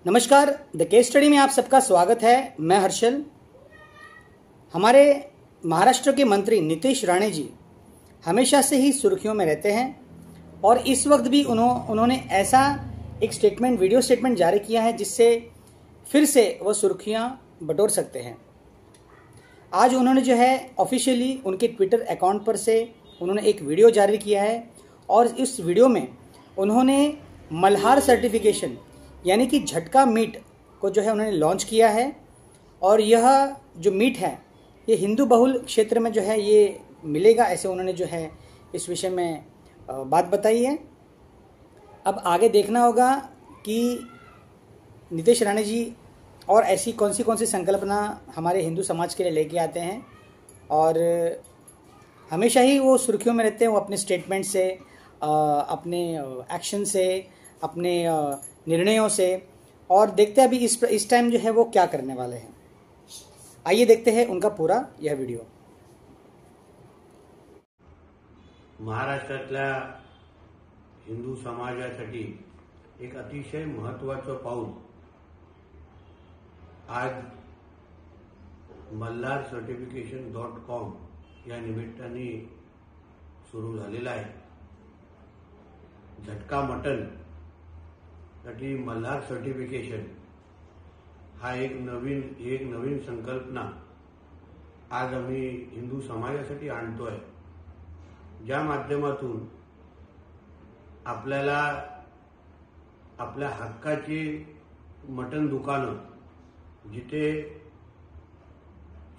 नमस्कार, the case study में आप सबका स्वागत है। मैं हर्षल। हमारे महाराष्ट्र के मंत्री नीतीश राणे जी हमेशा से ही सुर्खियों में रहते हैं और इस वक्त भी उन्होंने ऐसा एक स्टेटमेंट, वीडियो स्टेटमेंट जारी किया है जिससे फिर से वो सुर्खियां बटोर सकते हैं। आज उन्होंने जो है ऑफिशियली उनके ट्विटर अकाउंट पर से उन्होंने एक वीडियो जारी किया है और इस वीडियो में उन्होंने मल्हार सर्टिफिकेशन यानी कि झटका मीट को जो है उन्होंने लॉन्च किया है और यह जो मीट है ये हिंदू बहुल क्षेत्र में जो है ये मिलेगा, ऐसे उन्होंने जो है इस विषय में बात बताई है। अब आगे देखना होगा कि नीतीश राणे जी और ऐसी कौन सी संकल्पना हमारे हिंदू समाज के लिए लेके आते हैं और हमेशा ही वो सुर्खियों में रहते हैं, वो अपने स्टेटमेंट से, अपने एक्शन से, अपने निर्णयों से। और देखते हैं अभी इस टाइम जो है वो क्या करने वाले हैं। आइए देखते हैं उनका पूरा यह वीडियो। महाराष्ट्रातल्या हिंदू समाजासाठी एक अतिशय महत्त्वाचं पाऊल आज mallarcertification.com या निमित्ताने सुरू झालेला आहे। झटका मटन साठी मल्हार सर्टिफिकेशन हा एक नवीन संकल्पना आज आम्ही हिंदू समाजासाठी आणतोय, ज्या माध्यमातून आपल्याला आपल्या हक्काची मटन दुकानं जिथे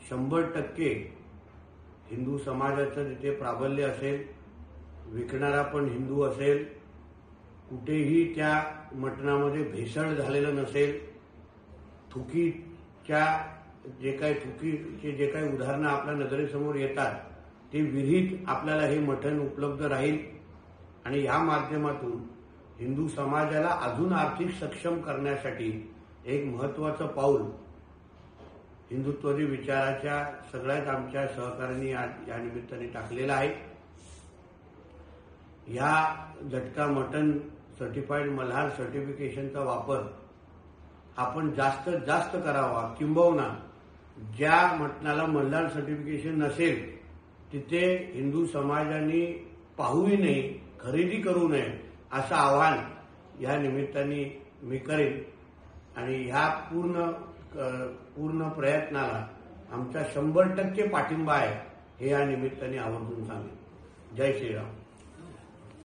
100% हिंदू समाजाचं जिथे प्राबल्य असेल, विकणारा पण हिंदू असेल, कुठेही त्या मटणामध्ये भेसळ झालेलं नसेल, थुकीचे जे काही उदाहरणं आपल्या नजरेसमोर येतात ते विरहित आपल्याला हे मटण उपलब्ध राहील आणि या माध्यमातून हिंदू समाजाला अजून आर्थिक सक्षम करण्यासाठी एक महत्त्वाचं पाऊल हिंदुत्ववादी विचाराच्या सगळ्याच आमच्या सहकाऱ्यांनी या निमित्ताने टाकलेलं आहे। या झटका मटन सर्टिफाईड मल्हार सर्टिफिकेशनचा वापर आपण जास्त करावा, किंबहुना ज्या मटणाला मल्हार सर्टिफिकेशन नसेल तिथे हिंदू समाजाने पाहूही नाही, खरेदी करू नये असं आवाहन या निमित्ताने मी करेन आणि ह्या पूर्ण प्रयत्नाला आमचा 100% पाठिंबा आहे हे या निमित्ताने आवर्जून सांगेन। जय श्रीराम।